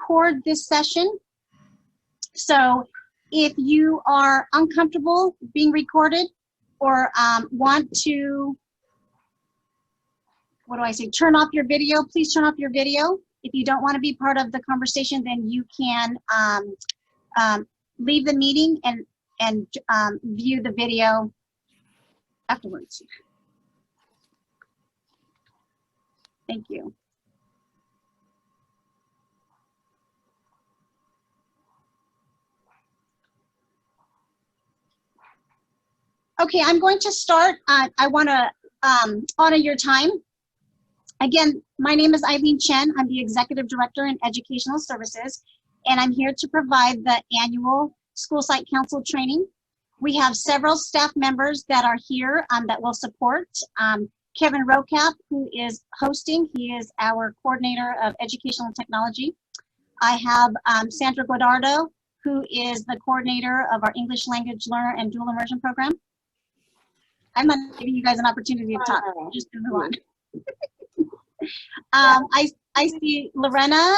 record this session. So if you are uncomfortable being recorded or want to, turn off your video, please turn off your video. If you don't want to be part of the conversation, then you can leave the meeting and view the video afterwards. Thank you. Okay, I'm going to start. I want to honor your time. Again, my name is Eileen Chen. I'm the Executive Director in Educational Services, and I'm here to provide the annual School Site Council training. We have several staff members that are here that will support. Kevin Rocap, who is hosting, he is our Coordinator of Educational Technology. I have Sandra Guadardo, who is the Coordinator of our English Language Learner and Dual Immersion Program. I'm not giving you guys an opportunity to talk, just to move on. I see Lorena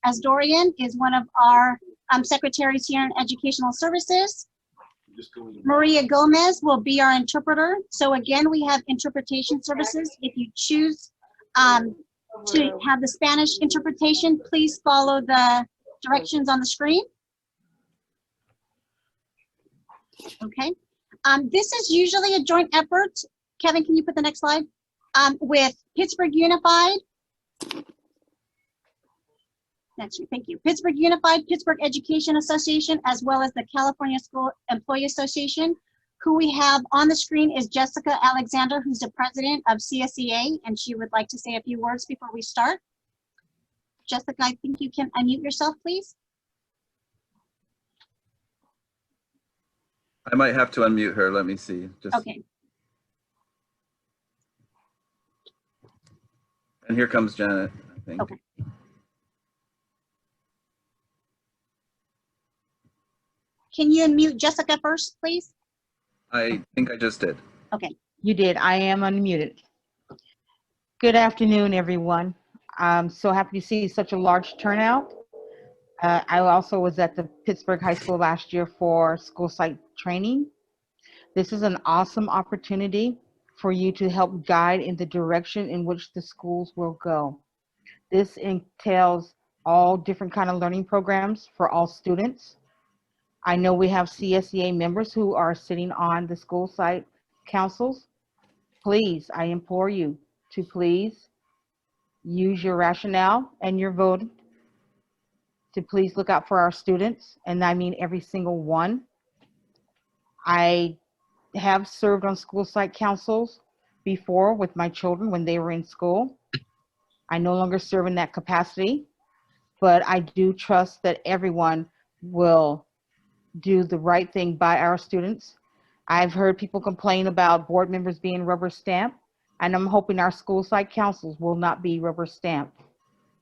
Asdorian is one of our secretaries here in Educational Services. Maria Gomez will be our interpreter. So again, we have interpretation services. If you choose to have the Spanish interpretation, please follow the directions on the screen. Okay. This is usually a joint effort. Kevin, can you put the next slide? With Pittsburgh Unified. Next, thank you. Pittsburgh Unified, Pittsburgh Education Association, as well as the California School Employee Association. Who we have on the screen is Jessica Alexander, who's the president of CSEA, and she would like to say a few words before we start. Jessica, I think you can unmute yourself, please. I might have to unmute her. Let me see. Okay. And here comes Janet, I think. Okay. Can you unmute Jessica first, please? I think I just did. Okay. You did. I am unmuted. Good afternoon, everyone. I'm so happy to see such a large turnout. I also was at the Pittsburgh High School last year for school site training. This is an awesome opportunity for you to help guide in the direction in which the schools will go. This entails all different kind of learning programs for all students. I know we have CSEA members who are sitting on the school site councils. Please, I implore you to please use your rationale and your vote to please look out for our students, and I mean every single one. I have served on school site councils before with my children when they were in school. I no longer serve in that capacity, but I do trust that everyone will do the right thing by our students. I've heard people complain about board members being rubber stamped, and I'm hoping our school site councils will not be rubber stamped.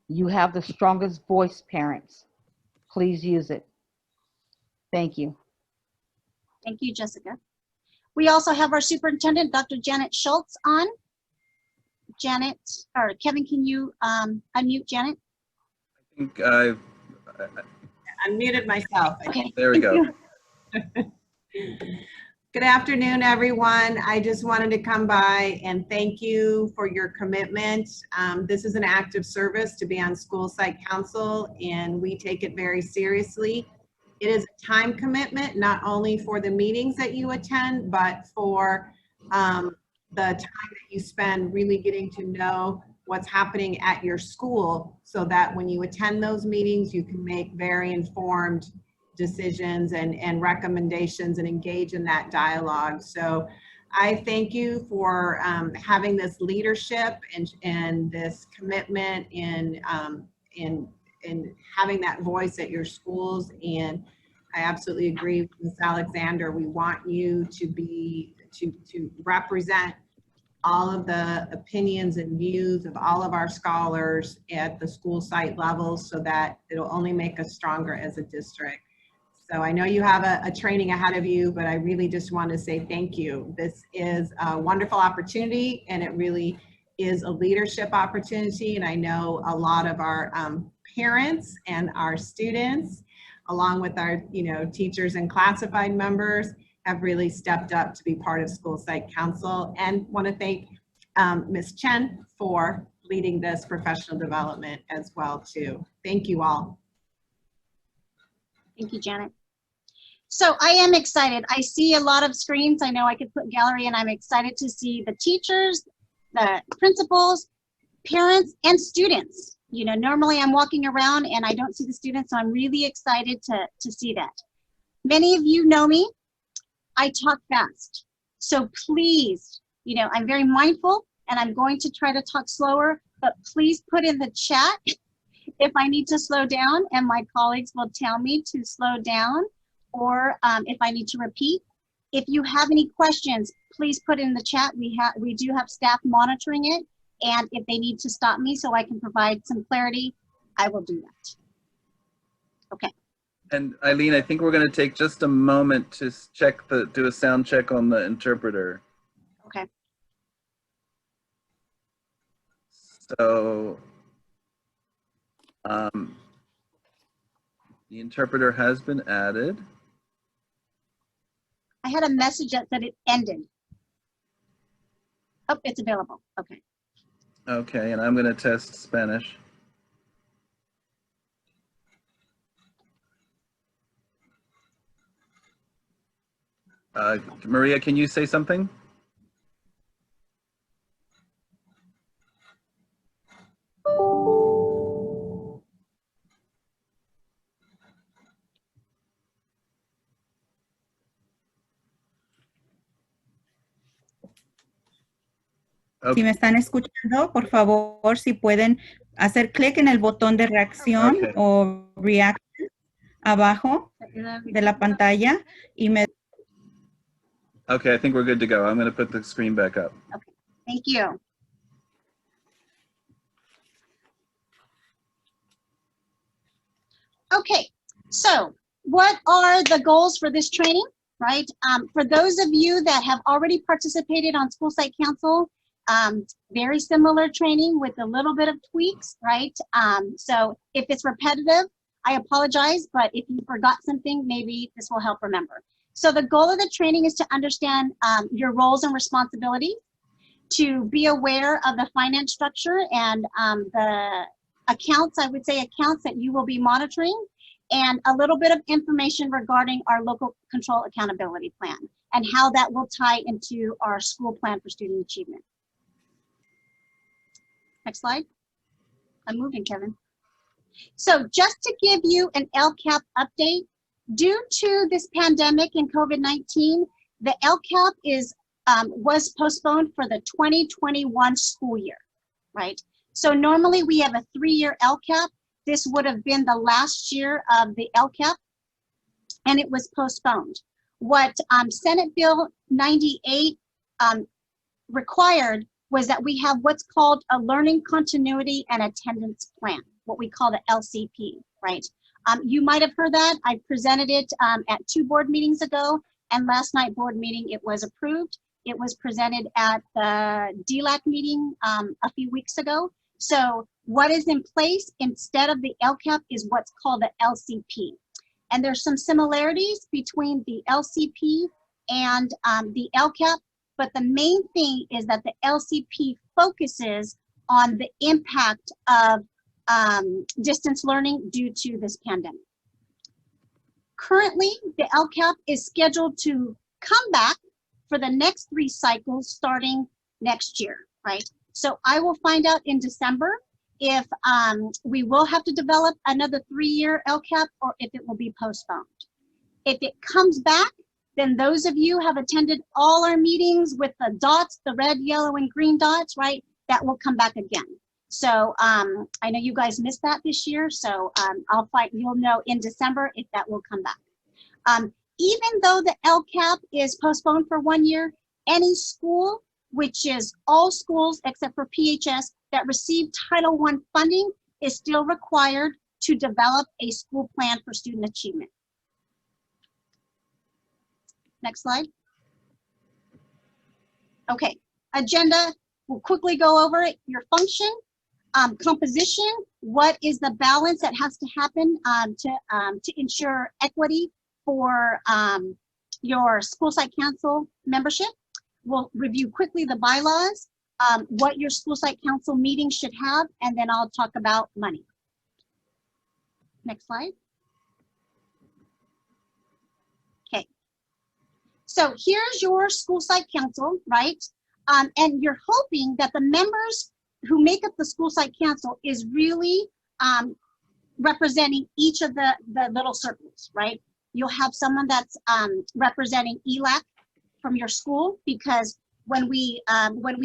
You have the strongest voice, parents. Please use it. Thank you. Thank you, Jessica. We also have our superintendent, Dr. Janet Schultz, on. Janet, or Kevin, can you unmute Janet? I think I've unmuted myself. Okay. There we go. Good afternoon, everyone. I just wanted to come by and thank you for your commitment. This is an act of service to be on school site council, and we take it very seriously. It is a time commitment, not only for the meetings that you attend, but for the time that you spend really getting to know what's happening at your school, so that when you attend those meetings, you can make very informed decisions and recommendations and engage in that dialogue. So I thank you for having this leadership and this commitment in having that voice at your schools. And I absolutely agree with Ms. Alexander. We want you to represent all of the opinions and views of all of our scholars at the school site levels, so that it'll only make us stronger as a district. So I know you have a training ahead of you, but I really just want to say thank you. This is a wonderful opportunity, and it really is a leadership opportunity. And I know a lot of our parents and our students, along with our, teachers and classified members, have really stepped up to be part of School Site Council, and want to thank Ms. Chen for leading this professional development as well too. Thank you all. Thank you, Janet. So I am excited. I see a lot of screens. I know I could put gallery, and I'm excited to see the teachers, the principals, parents, and students. Normally I'm walking around and I don't see the students, so I'm really excited to see that. Many of you know me. I talk fast. So please, I'm very mindful, and I'm going to try to talk slower, but please put in the chat if I need to slow down, and my colleagues will tell me to slow down, or if I need to repeat. If you have any questions, please put in the chat. We do have staff monitoring it, and if they need to stop me so I can provide some clarity, I will do that. Okay. And Eileen, I think we're going to take just a moment to do a sound check on the interpreter. Okay. So the interpreter has been added. I had a message that said it ended. Oh, it's available. Okay. Okay, and I'm going to test Spanish. Maria, can you say something? Si me están escuchando, por favor, si pueden hacer clic en el botón de reacción o reaction abajo de la pantalla y me... Okay, I think we're good to go. I'm going to put the screen back up. Okay, thank you. Okay, so what are the goals for this training, right? For those of you that have already participated on School Site Council, very similar training with a little bit of tweaks, right? So if it's repetitive, I apologize, but if you forgot something, maybe this will help remember. So the goal of the training is to understand your roles and responsibilities, to be aware of the finance structure and the accounts, I would say accounts that you will be monitoring, and a little bit of information regarding our local control accountability plan and how that will tie into our school plan for student achievement. Next slide. I'm moving, Kevin. So just to give you an LCAP update, due to this pandemic and COVID-19, the LCAP was postponed for the 2021 school year, right? So normally we have a 3-year LCAP. This would have been the last year of the LCAP, and it was postponed. What Senate Bill 98 required was that we have what's called a learning continuity and attendance plan, what we call the LCP, right? You might have heard that. I presented it at 2 board meetings ago, and last night board meeting it was approved. It was presented at the DLAC meeting a few weeks ago. So what is in place instead of the LCAP is what's called the LCP. And there's some similarities between the LCP and the LCAP, but the main thing is that the LCP focuses on the impact of distance learning due to this pandemic. Currently, the LCAP is scheduled to come back for the next 3 cycles starting next year, right? So I will find out in December if we will have to develop another 3-year LCAP or if it will be postponed. If it comes back, then those of you have attended all our meetings with the dots, the red, yellow, and green dots, right? That will come back again. So I know you guys missed that this year, so you'll know in December if that will come back. Even though the LCAP is postponed for 1 year, any school, which is all schools except for PHS, that receive Title I funding is still required to develop a school plan for student achievement. Next slide. Okay, agenda, we'll quickly go over it. Your function. Composition, what is the balance that has to happen to ensure equity for your school site council membership. We'll review quickly the bylaws, what your school site council meeting should have, and then I'll talk about money. Next slide. Okay. So here's your school site council, right? And you're hoping that the members who make up the school site council is really representing each of the little circles, right? You'll have someone that's representing ELAC from your school, because when we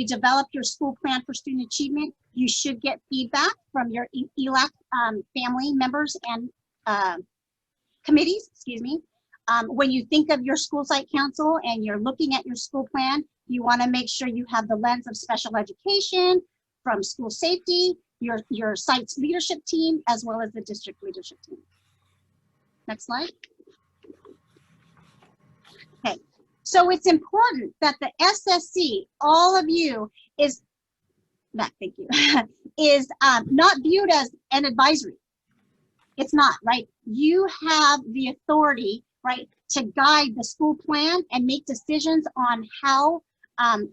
develop your school plan for student achievement, you should get feedback from your ELAC family members and committees, excuse me. When you think of your school site council and you're looking at your school plan, you want to make sure you have the lens of special education, from school safety, your site's leadership team, as well as the district leadership team. Next slide. Okay, so it's important that the SSC, all of you, is, thank you, is not viewed as an advisory. It's not, right? You have the authority, right, to guide the school plan and make decisions on how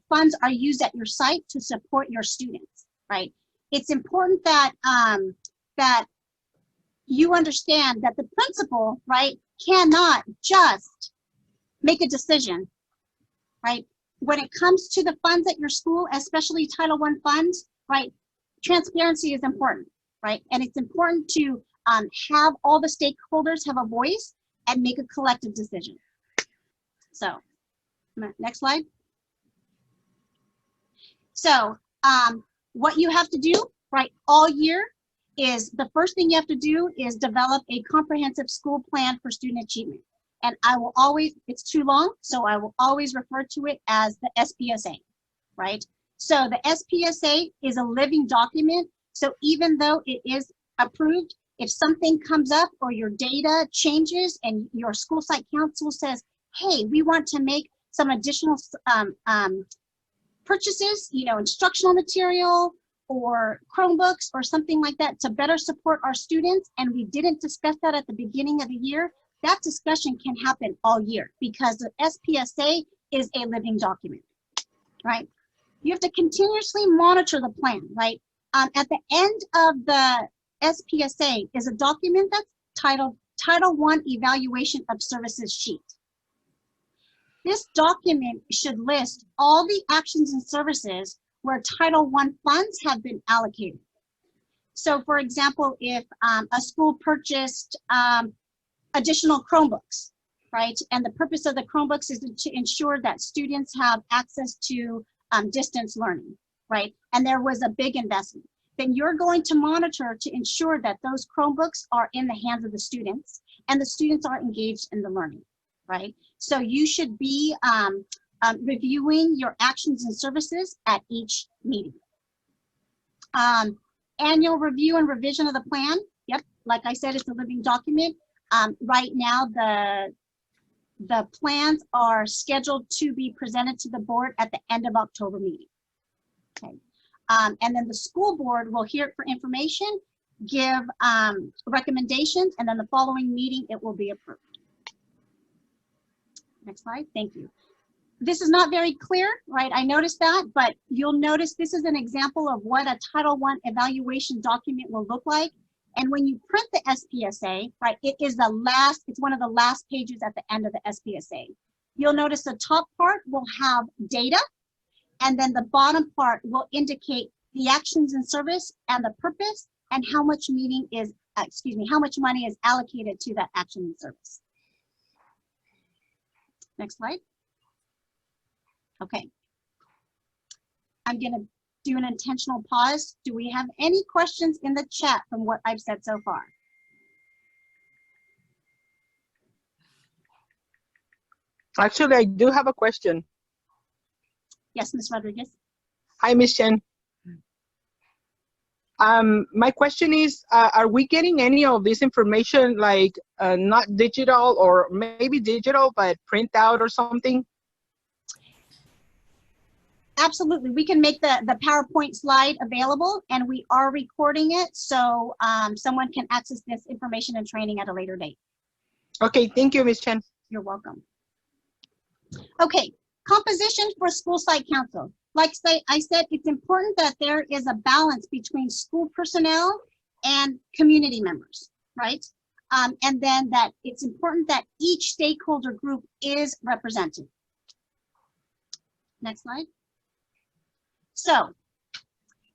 funds are used at your site to support your students, right? It's important that that you understand that the principal, right, cannot just make a decision, right? When it comes to the funds at your school, especially Title I funds, right, transparency is important, right? And it's important to have all the stakeholders have a voice and make a collective decision. So, next slide. So, what you have to do, right, all year is, the first thing you have to do is develop a comprehensive school plan for student achievement. And I will always, it's too long, so I will always refer to it as the SPSA, right? So the SPSA is a living document. So even though it is approved, if something comes up or your data changes and your school site council says, hey, we want to make some additional purchases, you know, instructional material or Chromebooks or something like that to better support our students, and we didn't discuss that at the beginning of the year, that discussion can happen all year because the SPSA is a living document, right? You have to continuously monitor the plan, right? At the end of the SPSA is a document that's titled Title I Evaluation of Services Sheet. This document should list all the actions and services where Title I funds have been allocated. So for example, if a school purchased additional Chromebooks, right? And the purpose of the Chromebooks is to ensure that students have access to distance learning, right? And there was a big investment. Then you're going to monitor to ensure that those Chromebooks are in the hands of the students and the students are engaged in the learning, right? So you should be reviewing your actions and services at each meeting. Annual review and revision of the plan. Yep, like I said, it's a living document. Right now, the plans are scheduled to be presented to the board at the end of October meeting. Okay, and then the school board will hear it for information, give recommendations, and then the following meeting it will be approved. Next slide, thank you. This is not very clear, right? I noticed that, but you'll notice this is an example of what a Title I evaluation document will look like. And when you print the SPSA, right, it is the last, it's one of the last pages at the end of the SPSA. You'll notice the top part will have data, and then the bottom part will indicate the actions and service and the purpose and how much meeting is, how much money is allocated to that action and service. Next slide. Okay. I'm gonna do an intentional pause. Do we have any questions in the chat from what I've said so far? Actually, I do have a question. Yes, Ms. Rodriguez. Hi, Ms. Chen. My question is, are we getting any of this information like not digital or maybe digital, but print out or something? Absolutely. We can make the PowerPoint slide available, and we are recording it, so someone can access this information and training at a later date. Okay, thank you, Ms. Chen. You're welcome. Okay, composition for school site council. Like I said, it's important that there is a balance between school personnel and community members, right? And then that it's important that each stakeholder group is represented. Next slide. So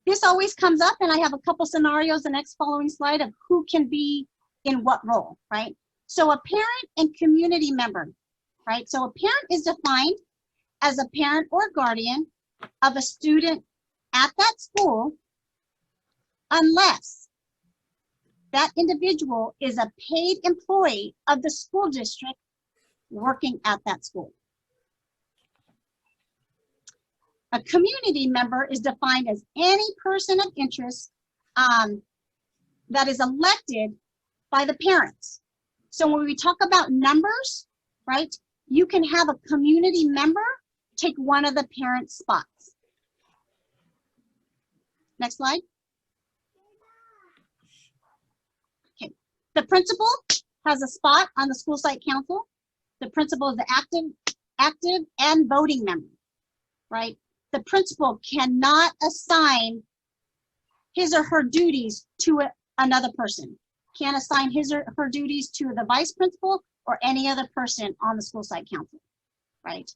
this always comes up, and I have a couple scenarios, the next following slide, of who can be in what role, right? So a parent and community member, right? So a parent is defined as a parent or guardian of a student at that school unless that individual is a paid employee of the school district working at that school. A community member is defined as any person of interest that is elected by the parents. So when we talk about numbers, right, you can have a community member take one of the parent spots. Next slide. Okay, the principal has a spot on the school site council. The principal is the active and voting member, right? The principal cannot assign his or her duties to another person. Can't assign his or her duties to the vice principal or any other person on the school site council, right?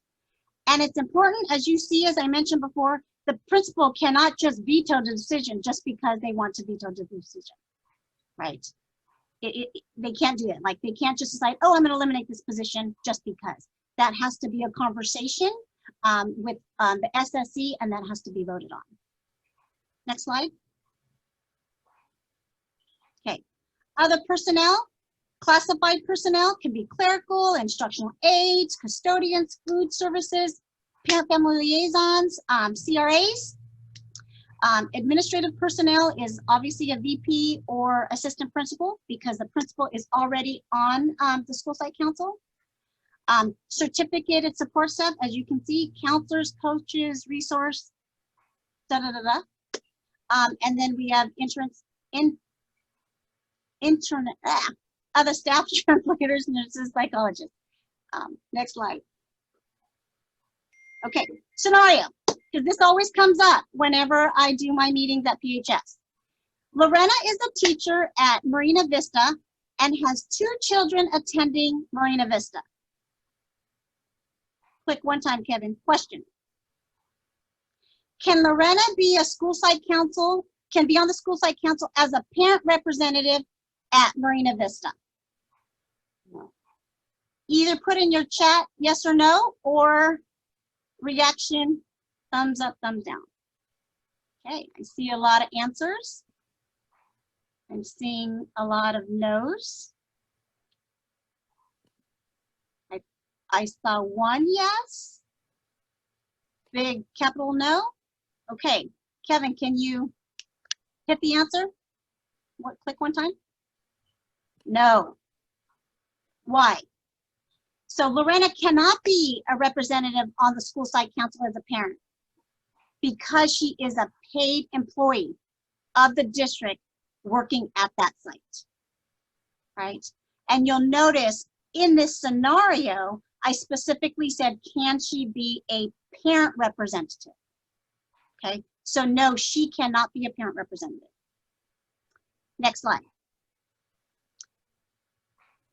And it's important, as you see, as I mentioned before, the principal cannot just veto the decision just because they want to veto the decision, right? They can't do it. Like, they can't just decide, oh, I'm going to eliminate this position just because. That has to be a conversation with the SSE, and that has to be voted on. Next slide. Okay. Other personnel, classified personnel can be clerical, instructional aides, custodians, food services, parent-family liaisons, CRAs. Administrative personnel is obviously a VP or assistant principal because the principal is already on the school site council. Certificated support staff, as you can see, counselors, coaches, resource, and then we have other staff, translators, nurses, psychologists. Next slide. Okay, scenario, because this always comes up whenever I do my meetings at PHS. Lorena is a teacher at Marina Vista and has 2 children attending Marina Vista. Click one time, Kevin. Question. Can Lorena be a school site council, can be on the school site council as a parent representative at Marina Vista? Either put in your chat yes or no, or reaction, thumbs up, thumbs down. Okay, I see a lot of answers. I'm seeing a lot of no's. I saw 1 yes. Big capital no. Okay, Kevin, can you hit the answer? What, click one time? No. Why? So Lorena cannot be a representative on the school site council as a parent because she is a paid employee of the district working at that site, right? And you'll notice in this scenario, I specifically said, can she be a parent representative? Okay, so no, she cannot be a parent representative. Next slide.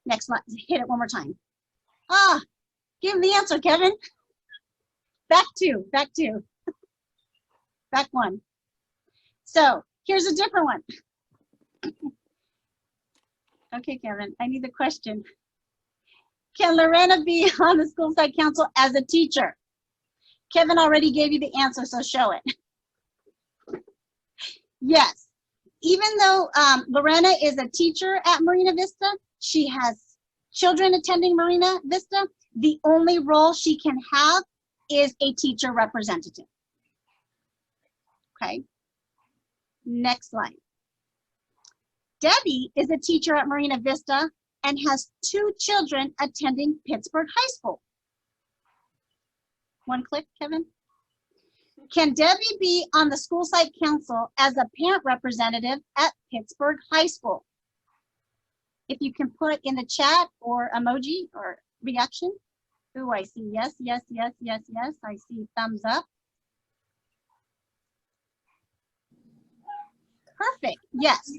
Next slide, hit it one more time. Give him the answer, Kevin. Back 2, back 2. Back 1. So here's a different one. Okay, Kevin, I need the question. Can Lorena be on the school site council as a teacher? Kevin already gave you the answer, so show it. Yes. Even though Lorena is a teacher at Marina Vista, she has children attending Marina Vista, the only role she can have is a teacher representative. Okay. Next slide. Debbie is a teacher at Marina Vista and has 2 children attending Pittsburgh High School. One click, Kevin. Can Debbie be on the school site council as a parent representative at Pittsburgh High School? If you can put in the chat or emoji or reaction. Ooh, I see yes, yes, yes, yes, yes. I see thumbs up. Perfect, yes.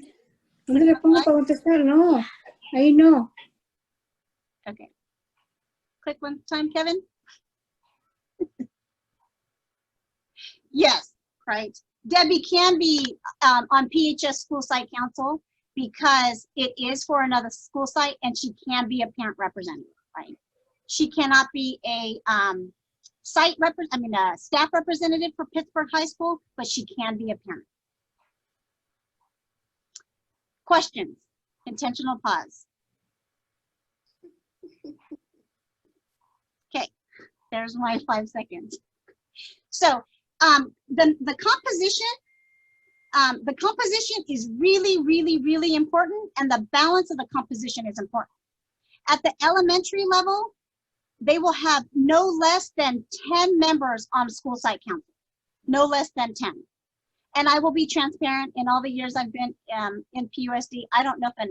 ¿Dónde le pongo para contestar? No, ahí no. Okay. Click one time, Kevin. Yes, right. Debbie can be on PHS School Site Council because it is for another school site and she can be a parent representative, right? She cannot be a staff representative for Pittsburgh High School, but she can be a parent. Questions? Intentional pause. Okay, there's my 5 seconds. So the composition is really, really, really important, and the balance of the composition is important. At the elementary level, they will have no less than 10 members on school site council, no less than 10. And I will be transparent, in all the years I've been in PUSD, I don't know if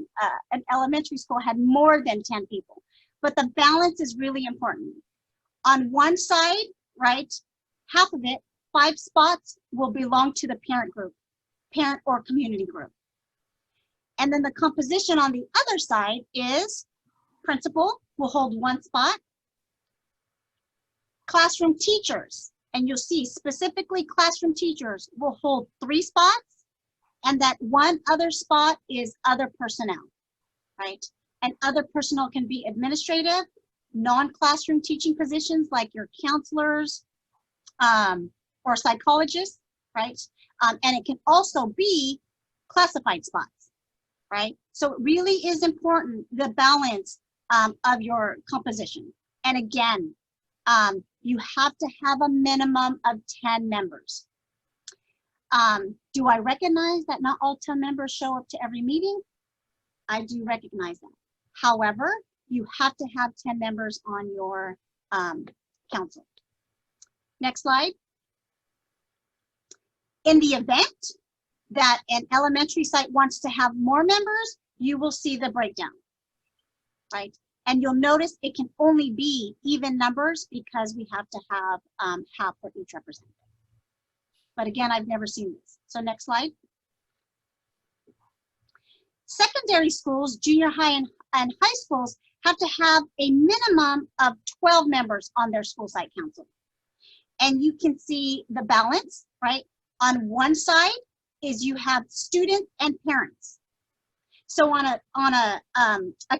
an elementary school had more than 10 people, but the balance is really important. On one side, right, half of it, 5 spots will belong to the parent group, parent or community group. And then the composition on the other side is principal will hold 1 spot, classroom teachers, and you'll see specifically classroom teachers will hold 3 spots, and that 1 other spot is other personnel, right? And other personnel can be administrative, non-classroom teaching positions like your counselors or psychologists, right? And it can also be classified spots, right? So it really is important, the balance of your composition. And again, you have to have a minimum of 10 members. Do I recognize that not all 10 members show up to every meeting? I do recognize that. However, you have to have 10 members on your council. Next slide. In the event that an elementary site wants to have more members, you will see the breakdown, right? And you'll notice it can only be even numbers because we have to have half for each representative. But again, I've never seen this. So next slide. Secondary schools, junior high and high schools have to have a minimum of 12 members on their school site council. And you can see the balance, right? On one side is you have students and parents. So on a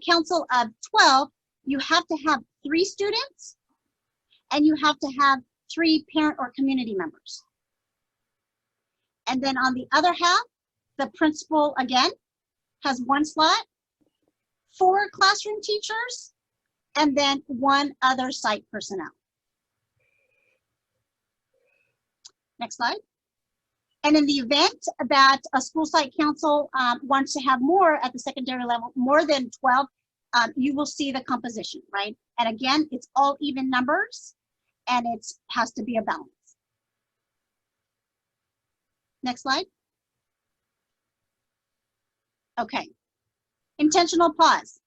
council of 12, you have to have 3 students and you have to have 3 parent or community members. And then on the other half, the principal again has 1 slot, 4 classroom teachers, and then 1 other site personnel. Next slide. And in the event that a school site council wants to have more at the secondary level, more than 12, you will see the composition, right? And again, it's all even numbers and it has to be a balance. Next slide. Okay, intentional pause.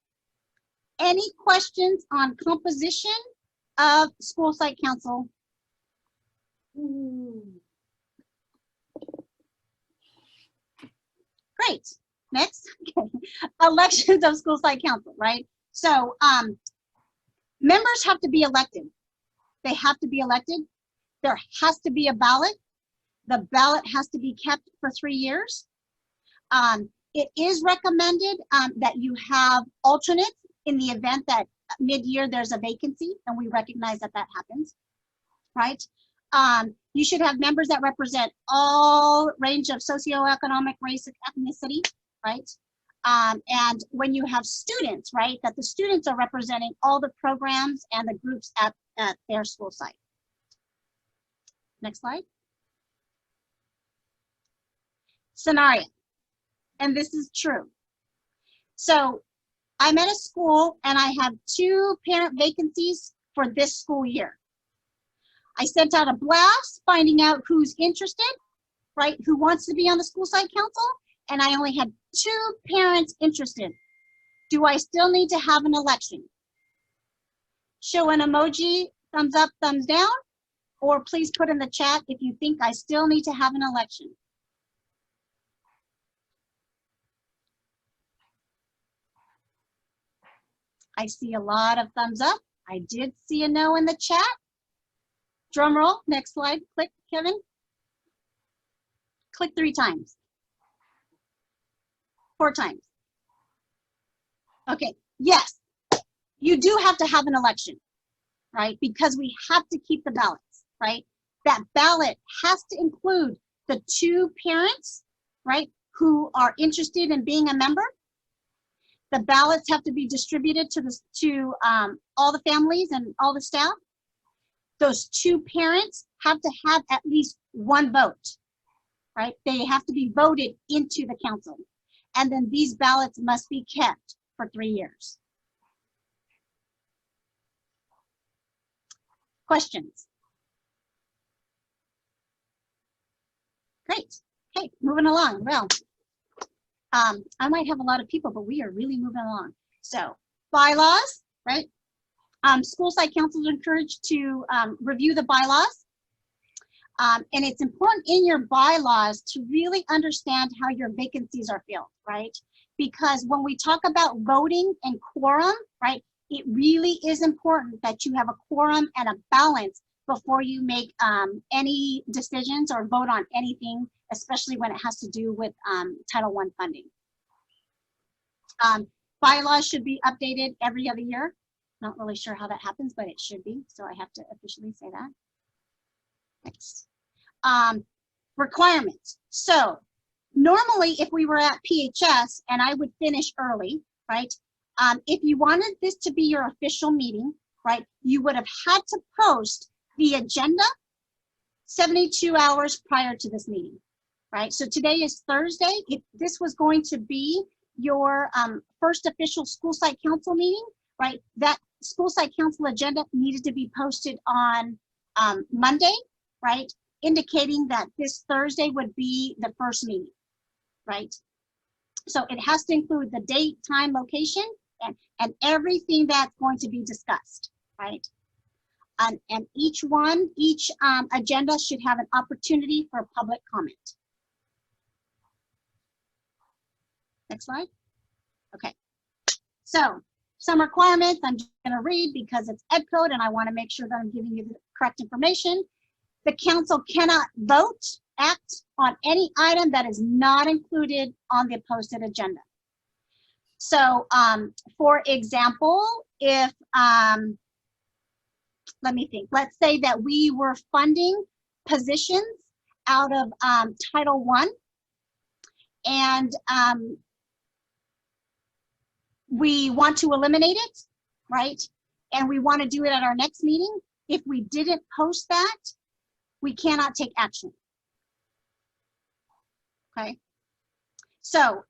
Any questions on composition of school site council? Great. Next, okay. Elections of school site council, right? So members have to be elected. They have to be elected. There has to be a ballot. The ballot has to be kept for 3 years. It is recommended that you have alternates in the event that mid-year there's a vacancy, and we recognize that that happens, right? You should have members that represent all range of socioeconomic, race, and ethnicity, right? And when you have students, right, that the students are representing all the programs and the groups at their school site. Next slide. Scenario, and this is true. So I'm at a school and I have 2 parent vacancies for this school year. I sent out a blast finding out who's interested, right? Who wants to be on the school site council? And I only had 2 parents interested. Do I still need to have an election? Show an emoji, thumbs up, thumbs down, or please put in the chat if you think I still need to have an election. I see a lot of thumbs up. I did see a no in the chat. Drum roll, next slide, click, Kevin. Click 3 times. 4 times. Okay, yes, you do have to have an election, right? Because we have to keep the ballots, right? That ballot has to include the 2 parents, right, who are interested in being a member. The ballots have to be distributed to all the families and all the staff. Those 2 parents have to have at least 1 vote, right? They have to be voted into the council. And then these ballots must be kept for 3 years. Questions? Great. Okay, moving along. Well, I might have a lot of people, but we are really moving along. So bylaws, right? School site councils are encouraged to review the bylaws. And it's important in your bylaws to really understand how your vacancies are filled, right? Because when we talk about voting and quorum, right, it really is important that you have a quorum and a balance before you make any decisions or vote on anything, especially when it has to do with Title I funding. Bylaws should be updated every other year. Not really sure how that happens, but it should be. So I have to officially say that. Next. Requirements. So normally if we were at PHS and I would finish early, right? If you wanted this to be your official meeting, right, you would have had to post the agenda 72 hours prior to this meeting, right? So today is Thursday. If this was going to be your first official school site council meeting, right, that school site council agenda needed to be posted on Monday, right, indicating that this Thursday would be the first meeting, right? So it has to include the date, time, location, and everything that's going to be discussed, right? And each agenda should have an opportunity for public comment. Next slide. Okay. So some requirements I'm just going to read because it's ed code and I want to make sure that I'm giving you the correct information. The council cannot vote, act on any item that is not included on the posted agenda. So for example, if let me think, let's say that we were funding positions out of Title I, and we want to eliminate it, right? And we want to do it at our next meeting. If we didn't post that, we cannot take action. Okay. So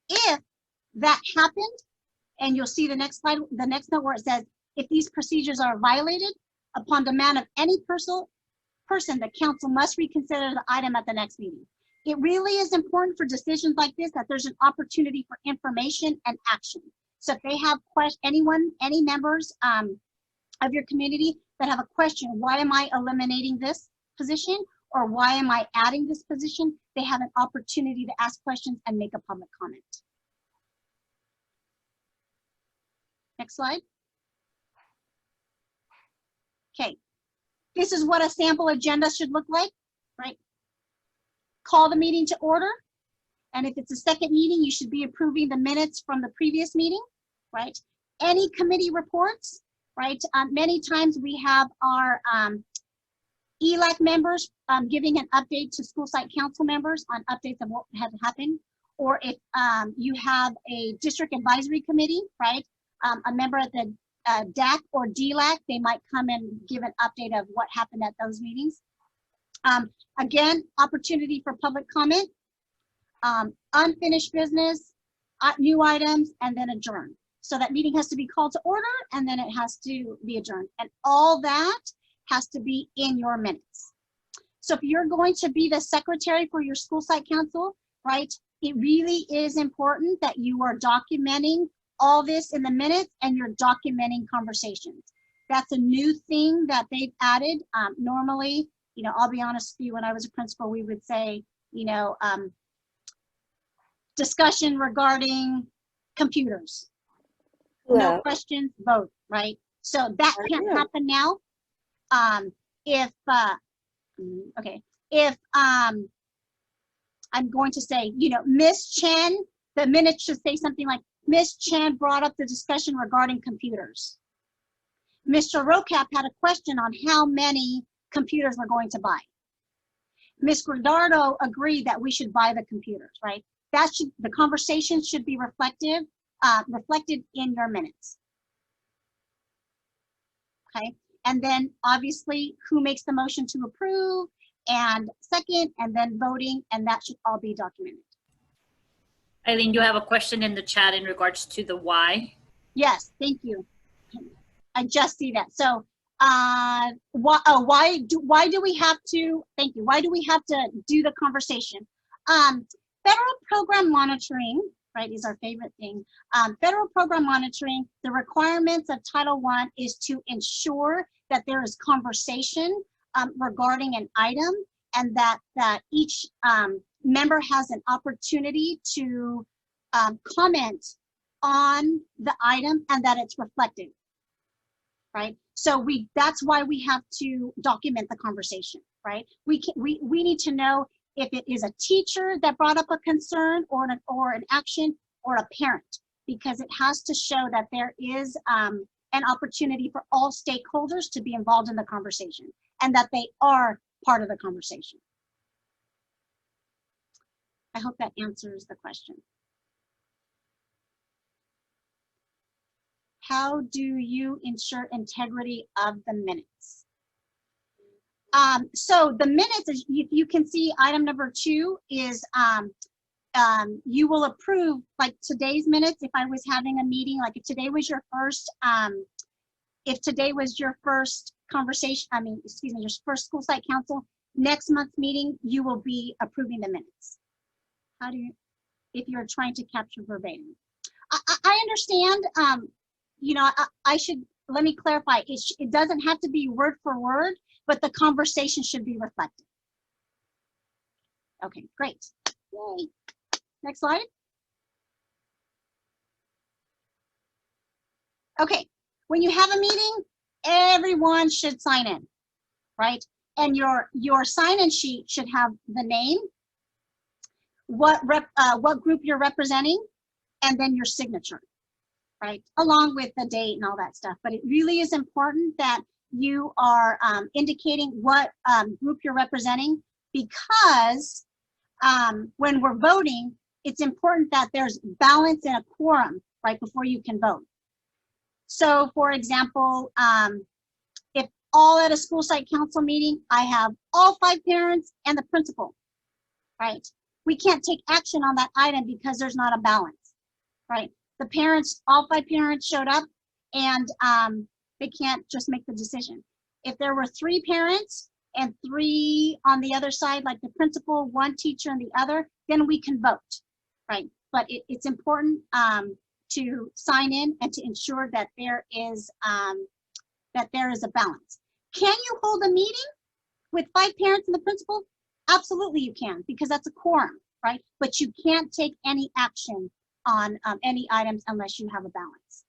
if that happened, and you'll see the next slide, the next note where it says, if these procedures are violated, upon demand of any person, the council must reconsider the item at the next meeting. It really is important for decisions like this that there's an opportunity for information and action. So if they have any members of your community that have a question, why am I eliminating this position? Or why am I adding this position? They have an opportunity to ask questions and make a public comment. Next slide. Okay, this is what a sample agenda should look like, right? Call the meeting to order. And if it's a second meeting, you should be approving the minutes from the previous meeting, right? Any committee reports, right? Many times we have our ELAC members giving an update to school site council members on updates of what has happened. Or if you have a district advisory committee, right? A member at the DAC or DLAC, they might come and give an update of what happened at those meetings. Again, opportunity for public comment, unfinished business, new items, and then adjourn. So that meeting has to be called to order and then it has to be adjourned. And all that has to be in your minutes. So if you're going to be the secretary for your school site council, right, it really is important that you are documenting all this in the minutes and you're documenting conversations. That's a new thing that they've added. Normally, you know, I'll be honest with you, when I was a principal, we would say, you know, discussion regarding computers. No questions, vote, right? So that can't happen now. If I'm going to say, you know, Miss Chen, the minutes should say something like, Miss Chen brought up the discussion regarding computers. Mr. Rocap had a question on how many computers we're going to buy. Ms. Grandardo agreed that we should buy the computers, right? That should, the conversation should be reflected in your minutes. Okay, and then obviously who makes the motion to approve and second, and then voting, and that should all be documented. Eileen, you have a question in the chat in regards to the why. Yes, thank you. I just see that. So why do we have to, thank you, why do we have to do the conversation? Federal program monitoring, right, is our favorite thing. Federal program monitoring, the requirements of Title I is to ensure that there is conversation regarding an item, and that each member has an opportunity to comment on the item and that it's reflected, right? So that's why we have to document the conversation, right? We need to know if it is a teacher that brought up a concern or an action, or a parent, because it has to show that there is an opportunity for all stakeholders to be involved in the conversation and that they are part of the conversation. I hope that answers the question. How do you ensure integrity of the minutes? So the minutes, as you can see, item number 2 is you will approve like today's minutes. If I was having a meeting, like if today was your first conversation, your first school site council, next month's meeting, you will be approving the minutes. How do you, if you're trying to capture verbatim? I understand, you know, let me clarify, it doesn't have to be word for word, but the conversation should be reflected. Okay, great. Yay. Next slide. Okay, when you have a meeting, everyone should sign in, right? And your sign-in sheet should have the name, what group you're representing, and then your signature, right? Along with the date and all that stuff. But it really is important that you are indicating what group you're representing, because when we're voting, it's important that there's balance and a quorum right before you can vote. So for example, if all at a school site council meeting, I have all 5 parents and the principal, right? We can't take action on that item because there's not a balance, right? The parents, all 5 parents showed up, and they can't just make the decision. If there were 3 parents and 3 on the other side, like the principal, 1 teacher and the other, then we can vote, right? But it's important to sign in and to ensure that there is a balance. Can you hold a meeting with 5 parents and the principal? Absolutely you can, because that's a quorum, right? But you can't take any action on any items unless you have a balance.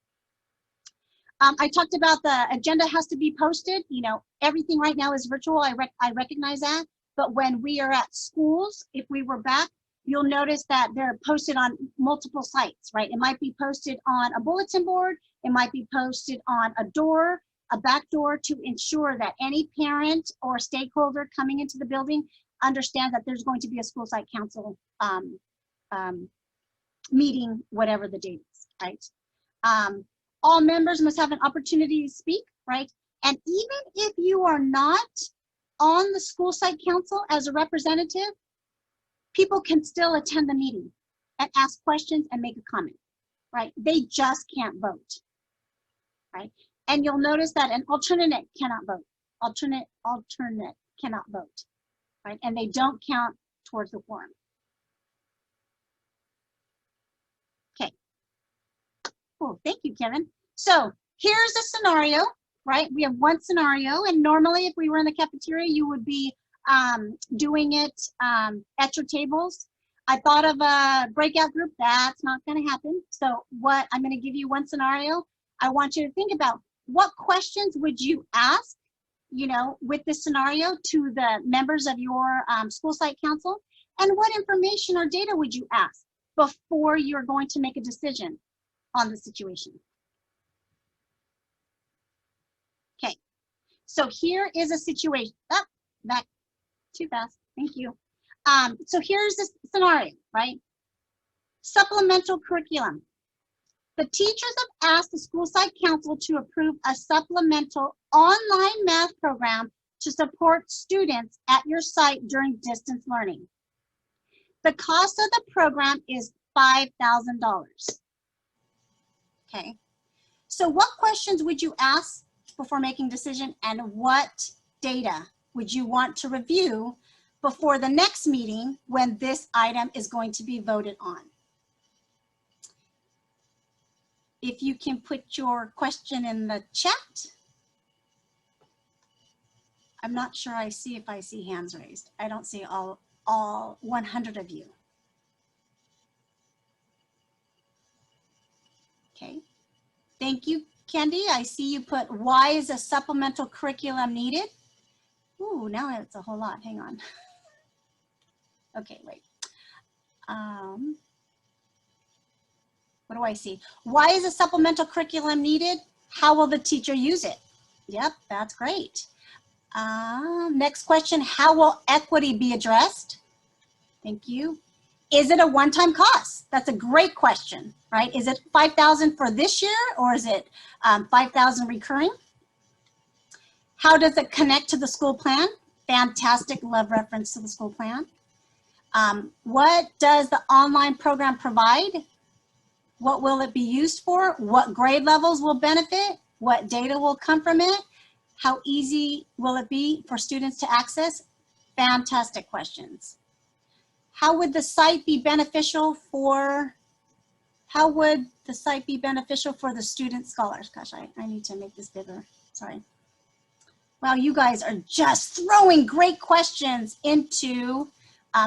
I talked about the agenda has to be posted. You know, everything right now is virtual. I recognize that. But when we are at schools, if we were back, you'll notice that they're posted on multiple sites, right? It might be posted on a bulletin board. It might be posted on a door, a back door, to ensure that any parent or stakeholder coming into the building understand that there's going to be a school site council meeting, whatever the date is, right? All members must have an opportunity to speak, right? And even if you are not on the school site council as a representative, people can still attend the meeting and ask questions and make a comment, right? They just can't vote, right? And you'll notice that an alternate cannot vote. alternate cannot vote, right? And they don't count towards the quorum. Okay. Cool, thank you, Kevin. So here's a scenario, right? We have one scenario, and normally if we were in the cafeteria, you would be doing it at your tables. I thought of a breakout group. That's not going to happen. So what I'm going to give you one scenario. I want you to think about what questions would you ask, you know, with this scenario to the members of your school site council, and what information or data would you ask before you're going to make a decision on the situation. Okay, so here is a situation. Oh, back too fast. Thank you. So here's the scenario, right? Supplemental curriculum. The teachers have asked the school site council to approve a supplemental online math program to support students at your site during distance learning. The cost of the program is $5,000. Okay, so what questions would you ask before making a decision, and what data would you want to review before the next meeting when this item is going to be voted on? If you can put your question in the chat. I'm not sure I see hands raised. I don't see all 100 of you. Okay, thank you, Candy. I see you put, why is a supplemental curriculum needed? Ooh, now it's a whole lot, hang on. Okay, wait. What do I see? Why is a supplemental curriculum needed? How will the teacher use it? Yep, that's great. Next question, how will equity be addressed? Thank you. Is it a one-time cost? That's a great question, right? Is it $5,000 for this year, or is it $5,000 recurring? How does it connect to the school plan? Fantastic, love reference to the school plan. What does the online program provide? What will it be used for? What grade levels will benefit? What data will come from it? How easy will it be for students to access? Fantastic questions. How would the site be beneficial for, the student scholars? Gosh, I need to make this bigger, sorry. Wow, you guys are just throwing great questions into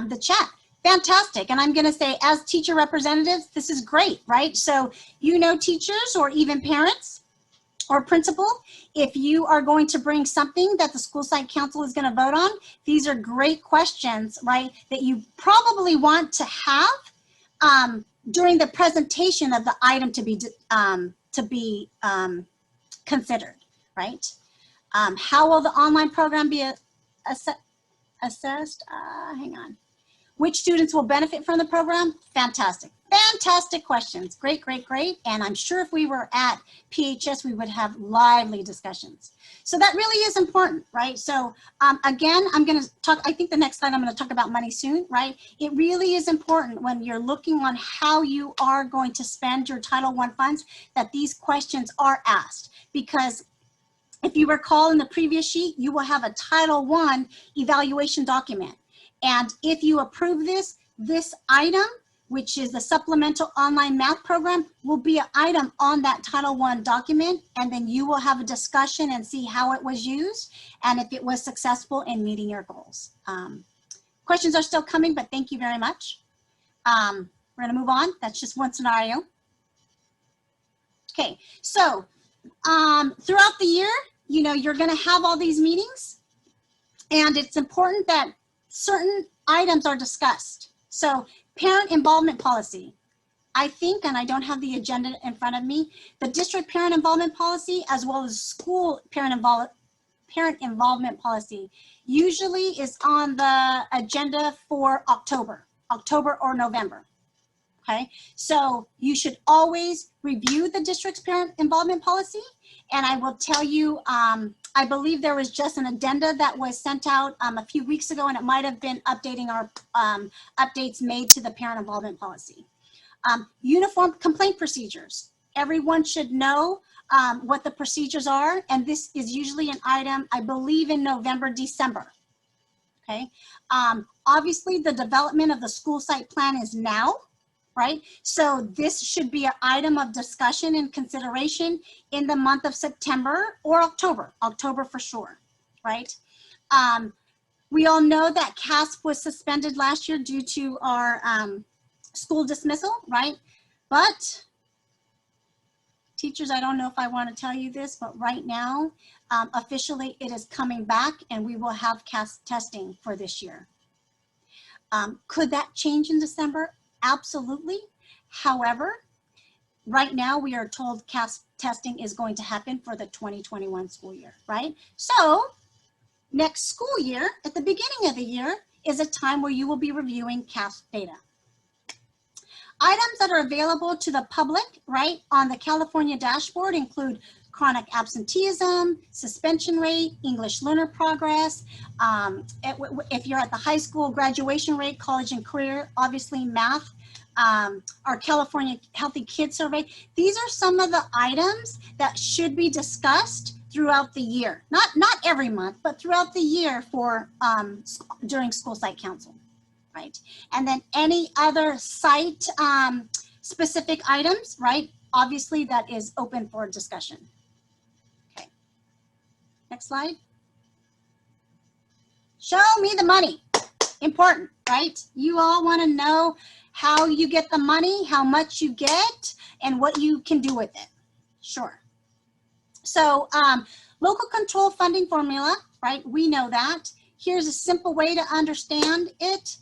the chat. Fantastic, and I'm gonna say, as teacher representatives, this is great, right? So, you know, teachers or even parents or principal, if you are going to bring something that the school site council is gonna vote on, these are great questions, right, that you probably want to have during the presentation of the item to be considered, right? How will the online program be assessed? Hang on. Which students will benefit from the program? Fantastic. Fantastic questions. Great, great, great. And I'm sure if we were at PHS, we would have lively discussions. So that really is important, right? So again, I'm going to talk, I think the next slide I'm going to talk about money soon, right? It really is important when you're looking on how you are going to spend your Title I funds that these questions are asked, because if you recall in the previous sheet, you will have a Title I evaluation document. And if you approve this item, which is the supplemental online math program, will be an item on that Title I document, and then you will have a discussion and see how it was used and if it was successful in meeting your goals. Questions are still coming, but thank you very much. We're gonna move on. That's just one scenario. Okay, so throughout the year, you know, you're gonna have all these meetings, and it's important that certain items are discussed. So parent involvement policy. I think, and I don't have the agenda in front of me, the district parent involvement policy as well as school parent involvement policy usually is on the agenda for October or November. Okay, so you should always review the district's parent involvement policy. And I will tell you, I believe there was just an addenda that was sent out a few weeks ago, and it might have been updating our updates made to the parent involvement policy. Uniform complaint procedures. Everyone should know what the procedures are, and this is usually an item, I believe, in November, December. Okay. Obviously, the development of the school site plan is now, right? So this should be an item of discussion and consideration in the month of September or October for sure, right? We all know that CASP was suspended last year due to our school dismissal, right? But teachers, I don't know if I want to tell you this, but right now, officially it is coming back and we will have CASP testing for this year. Could that change in December? Absolutely. However, right now we are told CASP testing is going to happen for the 2021 school year, right? So next school year, at the beginning of the year, is a time where you will be reviewing CASP data. Items that are available to the public, right, on the California dashboard include chronic absenteeism, suspension rate, English learner progress. If you're at the high school, graduation rate, college and career, obviously math, our California Healthy Kids Survey. These are some of the items that should be discussed throughout the year. Not every month, but throughout the year for during school site council. Right, and then any other site specific items, right? Obviously that is open for discussion. Okay, next slide. Show me the money, important, right? You all wanna know how you get the money, how much you get, and what you can do with it, sure. So local control funding formula, right? We know that. Here's a simple way to understand it.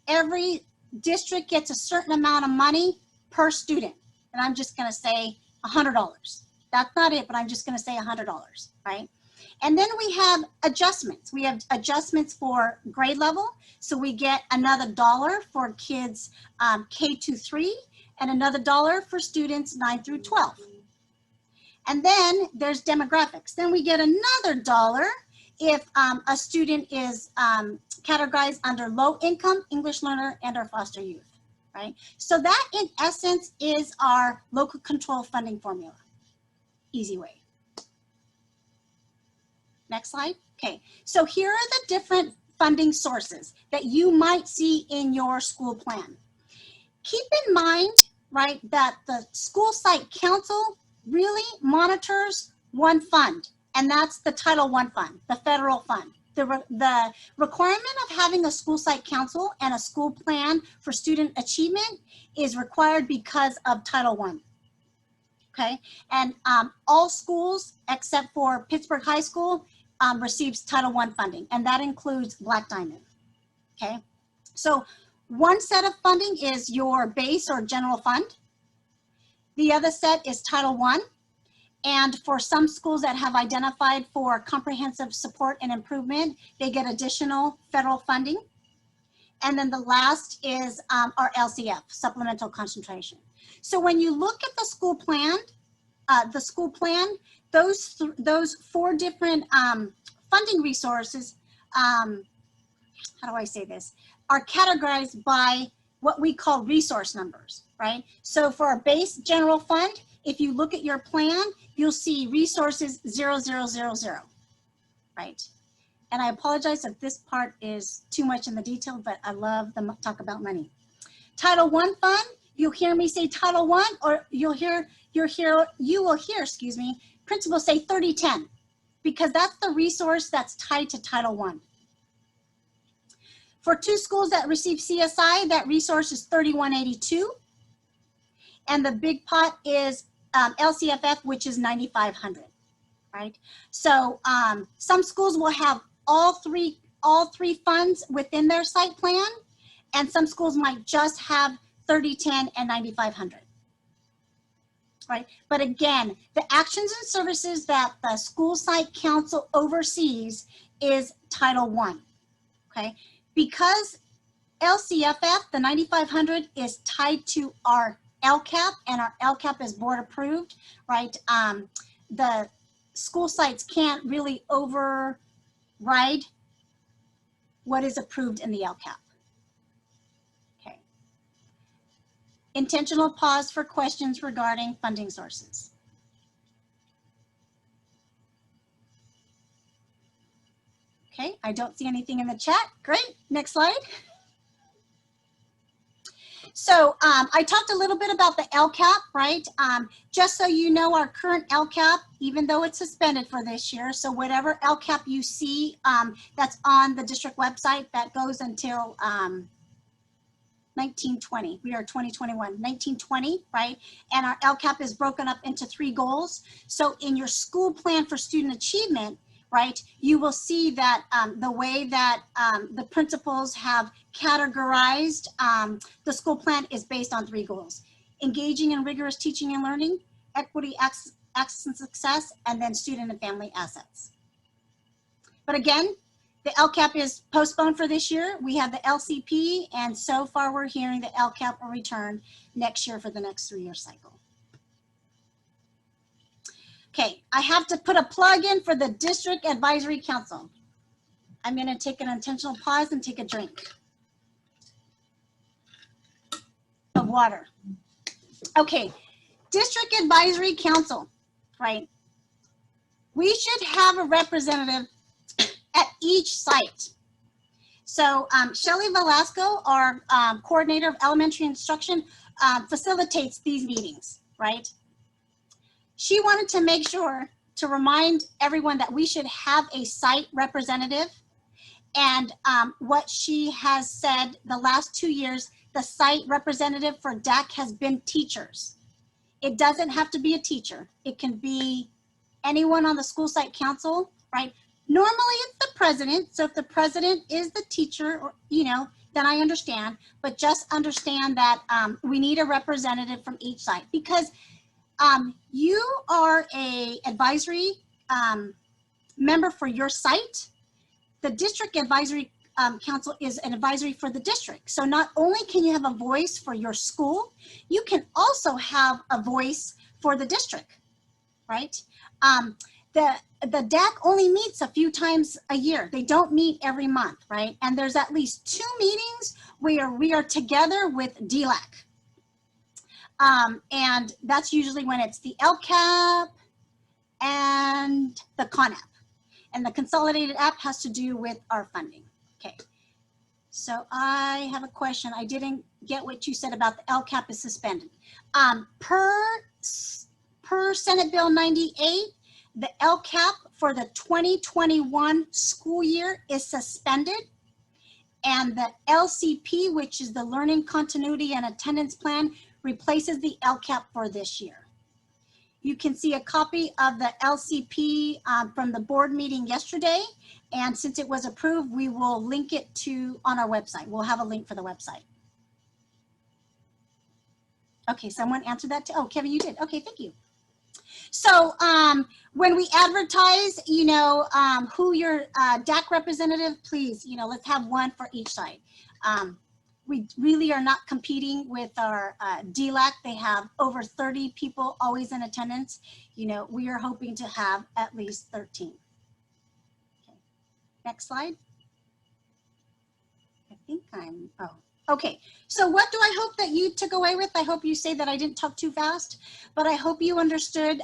Every district gets a certain amount of money per student. And I'm just gonna say $100. That's not it, but I'm just gonna say $100, right? And then we have adjustments. We have adjustments for grade level. So we get another $1 for kids K to 3 and another $1 for students 9 through 12. And then there's demographics. Then we get another $1 if a student is categorized under low income, English learner, and or foster youth, right? So that in essence is our local control funding formula. Easy way. Next slide. Okay, so here are the different funding sources that you might see in your school plan. Keep in mind, right, that the school site council really monitors one fund, and that's the Title I fund, the federal fund. The requirement of having a school site council and a school plan for student achievement is required because of Title I. Okay, and all schools except for Pittsburgh High School receives Title I funding, and that includes Black Diamond. Okay, so one set of funding is your base or general fund. The other set is Title I. And for some schools that have identified for comprehensive support and improvement, they get additional federal funding. And then the last is our LCF, supplemental concentration. So when you look at the school plan, those 4 different funding resources, how do I say this, are categorized by what we call resource numbers, right? So for a base general fund, if you look at your plan, you'll see resources 0000, right? And I apologize if this part is too much in the detail, but I love the talk about money. Title I fund, you'll hear me say Title I, or you will hear, excuse me, principals say 3010, because that's the resource that's tied to Title I. For 2 schools that receive CSI, that resource is 3182. And the big pot is LCFF, which is 9500, right? So some schools will have all three funds within their site plan, and some schools might just have 3010 and 9500, right? But again, the actions and services that the school site council oversees is Title I, okay? Because LCFF, the 9500, is tied to our LCAP, and our LCAP is board approved, right? The school sites can't really override what is approved in the LCAP. Okay. Intentional pause for questions regarding funding sources. Okay, I don't see anything in the chat. Great, next slide. So I talked a little bit about the LCAP, right? Just so you know, our current LCAP, even though it's suspended for this year, so whatever LCAP you see that's on the district website, that goes until 1920. We are 2021, 1920, right? And our LCAP is broken up into 3 goals. So in your school plan for student achievement, right, you will see that the way that the principals have categorized the school plan is based on 3 goals: engaging in rigorous teaching and learning, equity, access and success, and then student and family assets. But again, the LCAP is postponed for this year. We have the LCP, and so far we're hearing the LCAP will return next year for the next 3-year cycle. Okay, I have to put a plug in for the District Advisory Council. I'm going to take an intentional pause and take a drink of water. Okay, District Advisory Council, right? We should have a representative at each site. So Shelly Velasco, our coordinator of elementary instruction, facilitates these meetings, right? She wanted to make sure to remind everyone that we should have a site representative. And what she has said the last 2 years, the site representative for DAC has been teachers. It doesn't have to be a teacher. It can be anyone on the school site council, right? Normally it's the president. So if the president is the teacher, or, you know, then I understand. But just understand that we need a representative from each site, because you are a advisory member for your site. The district advisory council is an advisory for the district. So not only can you have a voice for your school, you can also have a voice for the district, right? The DAC only meets a few times a year. They don't meet every month, right? And there's at least 2 meetings where we are together with DLAC. And that's usually when it's the LCAP and the CONAP. And the consolidated app has to do with our funding. Okay. So I have a question. I didn't get what you said about the LCAP is suspended. Per Senate Bill 98, the LCAP for the 2021 school year is suspended. And the LCP, which is the Learning Continuity and Attendance Plan, replaces the LCAP for this year. You can see a copy of the LCP from the board meeting yesterday. And since it was approved, we will link it to on our website. We'll have a link for the website. Okay, someone answered that too. Oh, Kevin, you did. Okay, thank you. So when we advertise, you know, who your DAC representative, please, you know, let's have one for each side. We really are not competing with our DLAC. They have over 30 people always in attendance. You know, we are hoping to have at least 13. Okay. Next slide. I think I'm, oh, okay. So what do I hope that you took away with? I hope you say that I didn't talk too fast, but I hope you understood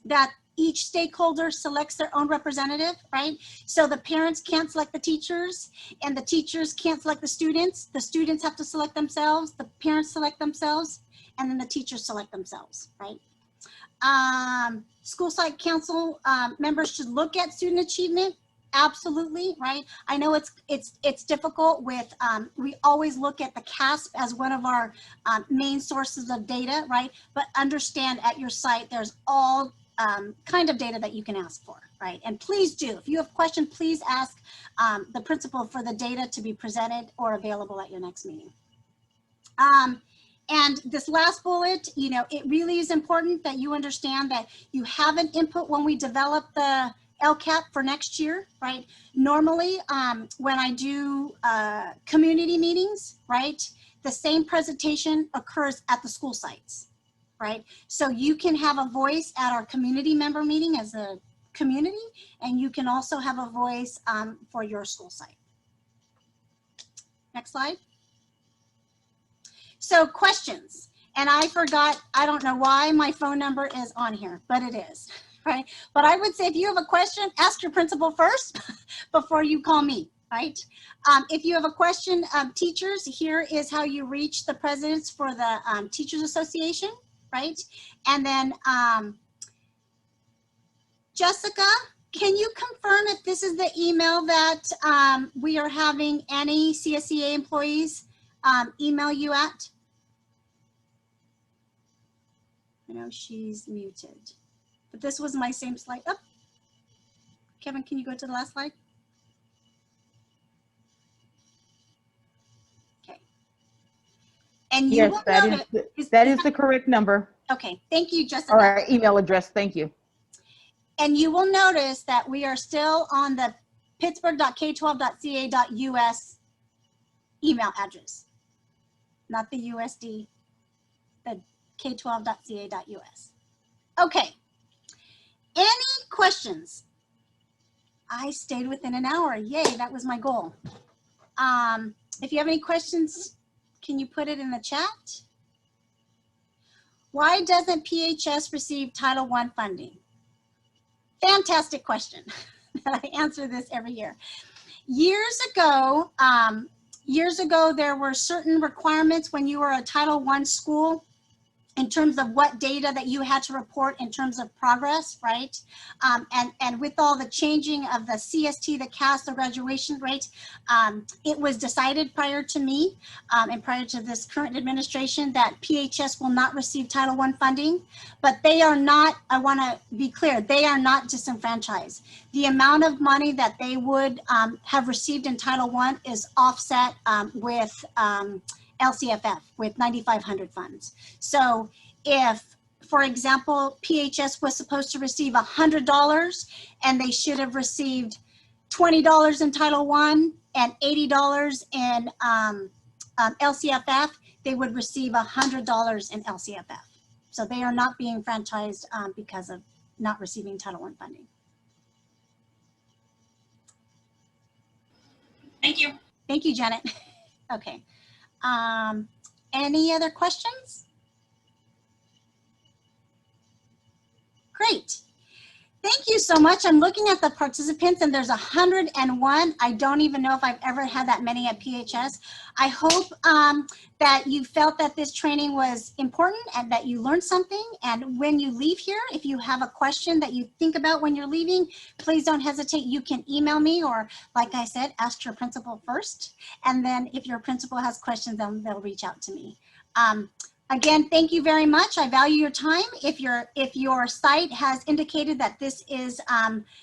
that each stakeholder selects their own representative, right? So the parents can't select the teachers, and the teachers can't select the students. The students have to select themselves, the parents select themselves, and then the teachers select themselves, right? School site council members should look at student achievement. Absolutely, right? I know it's difficult with, we always look at the CASP as one of our main sources of data, right? But understand at your site, there's all kind of data that you can ask for, right? And please do, if you have questions, please ask the principal for the data to be presented or available at your next meeting. And this last bullet, you know, it really is important that you understand that you have an input when we develop the LCAP for next year, right? Normally, when I do community meetings, right, the same presentation occurs at the school sites, right? So you can have a voice at our community member meeting as a community, and you can also have a voice for your school site. Next slide. So questions, and I forgot, I don't know why my phone number is on here, but it is. right? But I would say if you have a question, ask your principal first before you call me, right? If you have a question, teachers, here is how you reach the presidents for the Teachers Association, right? And then Jessica, can you confirm if this is the email that we are having any CSEA employees email you at? I know she's muted, but this was my same slide. Oh, Kevin, can you go to the last slide? Okay. And you Yes, will that notice, is the correct number. okay, thank you, Jessica. Or our email address. Thank you. And you will notice that we are still on the pittsburgh.k12.ca.us email address, not the USD, the k12.ca.us. Okay, any questions? I stayed within an hour. Yay, that was my goal. If you have any questions, can you put it in the chat? Why doesn't PHS receive Title I funding? Fantastic question. I answer this every year. Years ago, there were certain requirements when you were a Title I school in terms of what data that you had to report in terms of progress, right? And with all the changing of the CST, the CAS, the graduation rate, it was decided prior to me and prior to this current administration that PHS will not receive Title I funding, but they are not, I wanna be clear, they are not disenfranchised. The amount of money that they would have received in Title I is offset with LCFF with 9,500 funds. So if, for example, PHS was supposed to receive $100 and they should have received $20 in Title I and $80 in LCFF, they would receive $100 in LCFF. So they are not being franchised because of not receiving Title I funding. Thank you. Thank you, Janet. Okay. Any other questions? Great. Thank you so much. I'm looking at the participants and there's 101. I don't even know if I've ever had that many at PHS. I hope that you felt that this training was important and that you learned something. And when you leave here, if you have a question that you think about when you're leaving, please don't hesitate. You can email me or, like I said, ask your principal first. And then if your principal has questions, then they'll reach out to me. Again, thank you very much. I value your time. If your site has indicated that this is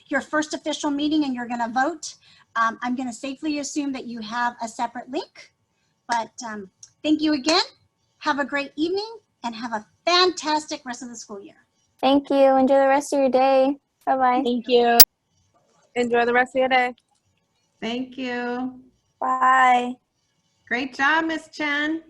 your first official meeting and you're going to vote, I'm going to safely assume that you have a separate link. But thank you again. Have a great evening and have a fantastic rest of the school year. Thank you. Enjoy the rest of your day. Bye-bye. Thank you. Enjoy the rest of your day. Thank you. Bye. Great job, Miss Chen.